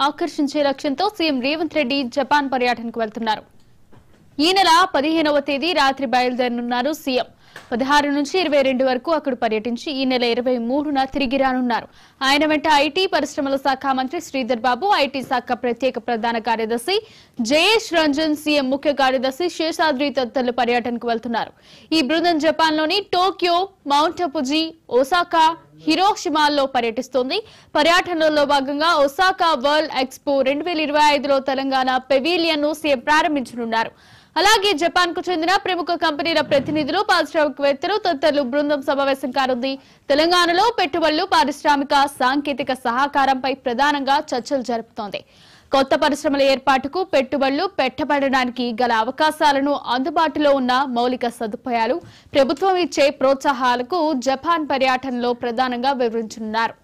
ఆకర్షించే లక్ష్యంతో CM Revanth Reddy Japan పర్యటనకు వెళ్తున్నారు. ఈ నెల 15వ తేదీ రాత్రి బయలుదేరనున్నారు సీఎం. 16 నుంచి 22 వరకు అక్కడ పర్యటించి ఈ నెల 23న తిరిగి రానున్నారు. ఆయన వెంట ఐటీ పరిశ్రమల శాఖ మంత్రి శ్రీధర్ బాబు, ఐటీ శాఖ ప్రత్యేక ప్రధాన కార్యదర్శి జయేష్ రంజన్, సీఎం ముఖ్య కార్యదర్శి శేషాద్రి తదితరులు పర్యటనకు వెళ్తున్నారు. ఈ బృందం జపాన్లోని టోక్యో, మౌంట్ ఫుజీ, ఒసాకా, హిరోషిమాల్లో పర్యటిస్తోంది. పర్యటనలో భాగంగా ఒసాకా వరల్డ్ ఎక్స్పో 2025లో తెలంగాణ పెవిలియన్ ను సీఎం ప్రారంభించనున్నారు. అలాగే జపాన్ కు చెందిన ప్రముఖ కంపెనీల ప్రతినిధులు, పారిశ్రామికవేత్తలు తదితరులు బృందం సమావేశం కానుంది. తెలంగాణలో పెట్టుబడులు, పారిశ్రామిక సాంకేతిక సహకారంపై ప్రధానంగా చర్చలు జరుపుతోంది. కొత్త పరిశ్రమల ఏర్పాటుకు, పెట్టుబడులు పెట్టబడడానికి గల అవకాశాలను, అందుబాటులో ఉన్న మౌలిక సదుపాయాలు, ప్రభుత్వం ఇచ్చే ప్రోత్సాహాలకు జపాన్ పర్యటనలో ప్రధానంగా వివరించనున్నారు.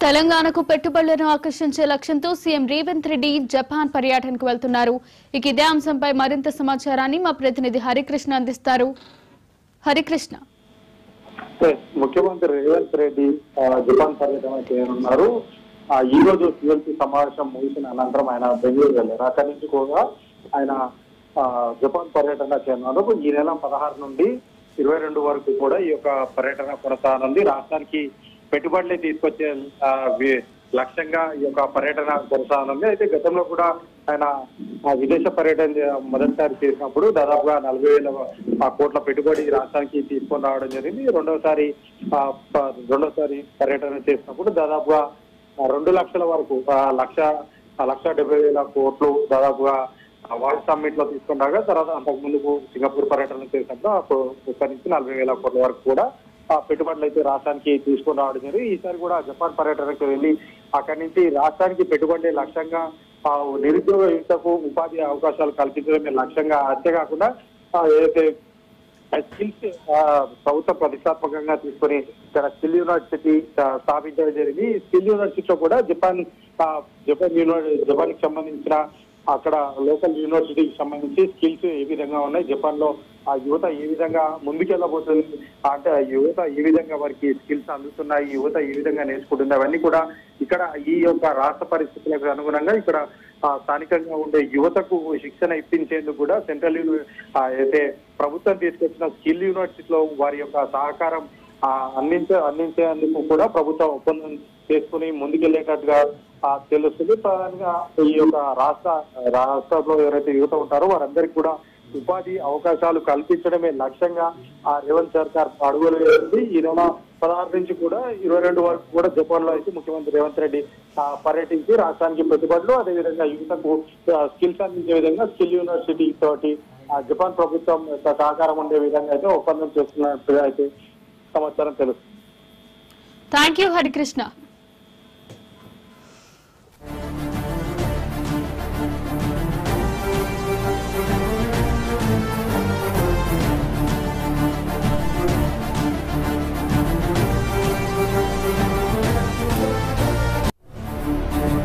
తెలంగాణకు పెట్టుబడులను ఆకర్షించే లక్ష్యంతో సీఎం రేవంత్ రెడ్డి జపాన్ పర్యటనకు వెళ్తున్నారు. ఇక ఇదే అంశంపై మరింత సమాచారాన్ని మా ప్రతినిధి హరికృష్ణ అందిస్తారు. హరికృష్ణ, ముఖ్యమంత్రి రేవంత్ రెడ్డి జపాన్ పర్యటన చేయనున్నారు. ఈ రోజు సిఎల్సి సమావేశం ముగిసిన అనంతరం ఆయన బెంగళూరు వెళ్ళారు. అక్కడి నుంచి కూడా ఆయన జపాన్ పర్యటన చేయనున్నారు. ఈ నెల 16 నుండి 22 వరకు కూడా ఈ యొక్క పర్యటన కొనసాగనుంది. రాష్ట్రానికి పెట్టుబడులు తీసుకొచ్చే లక్ష్యంగా ఈ యొక్క పర్యటన కొనసాగనుంది. అయితే గతంలో కూడా ఆయన విదేశ పర్యటన మొదటిసారి చేసినప్పుడు దాదాపుగా 40,000 కోట్ల పెట్టుబడి రాష్ట్రానికి తీసుకొని రావడం జరిగింది. రెండోసారి పర్యటన చేసినప్పుడు దాదాపుగా 2 లక్షల వరకు 1,70,000 కోట్లు దాదాపుగా వరల్డ్ సమ్మిట్ లో తీసుకొని రాగా, తర్వాత అంతకు ముందుకు సింగపూర్ పర్యటన చేసినప్పుడు అక్కడి నుంచి 40,000 కోట్ల వరకు కూడా పెట్టుబడులు అయితే రాష్ట్రానికి తీసుకొని రావడం జరిగింది. ఈసారి కూడా జపాన్ పర్యటనకు వెళ్ళి అక్కడి నుంచి రాష్ట్రానికి పెట్టుబడి లక్ష్యంగా నిరుద్యోగ యువతకు ఉపాధి అవకాశాలు కల్పించడమే లక్ష్యంగా, అంతేకాకుండా ఏదైతే స్కిల్స్ ప్రభుత్వం ప్రతిష్టాత్మకంగా తీసుకొని ఇక్కడ స్కిల్ యూనివర్సిటీ స్థాపించడం జరిగింది. స్కిల్ యూనివర్సిటీలో కూడా జపాన్ కి సంబంధించిన అక్కడ లోకల్ యూనివర్సిటీకి సంబంధించి స్కిల్స్ ఏ విధంగా ఉన్నాయి, జపాన్ లో ఆ యువత ఏ విధంగా ముందుకెళ్ళబోతుంది, అంటే యువత ఏ విధంగా వారికి స్కిల్స్ అందుతున్నాయి, యువత ఏ విధంగా నేర్చుకుంటుంది, అవన్నీ కూడా ఇక్కడ ఈ యొక్క రాష్ట్ర పరిస్థితులకు అనుగుణంగా ఇక్కడ స్థానికంగా ఉండే యువతకు శిక్షణ ఇప్పించేందుకు కూడా సెంట్రల్ అయితే ప్రభుత్వం తీసుకొచ్చిన స్కిల్ యూనివర్సిటీలో వారి యొక్క సహకారం అందించేందుకు కూడా ప్రభుత్వం ఒప్పందం చేసుకుని ముందుకెళ్లేటట్టుగా తెలుస్తుంది. ప్రధానంగా ఈ యొక్క రాష్ట్రంలో ఎవరైతే యువత ఉంటారో వారందరికీ కూడా ఉపాధి అవకాశాలు కల్పించడమే లక్ష్యంగా రేవంత్ సర్కార్ అడుగులు వేసింది. ఈ నెల 16 నుంచి కూడా 22 వరకు కూడా జపాన్ లో అయితే ముఖ్యమంత్రి రేవంత్ రెడ్డి పర్యటించి రాష్ట్రానికి పెట్టుబడులు, అదేవిధంగా యువతకు స్కిల్స్ అందించే విధంగా స్కిల్ యూనివర్సిటీ తోటి జపాన్ ప్రభుత్వం సహకారం ఉండే విధంగా అయితే ఒప్పందం చేస్తున్నట్టుగా అయితే సమాచారం తెలుస్తుంది. Thank you Harikrishna.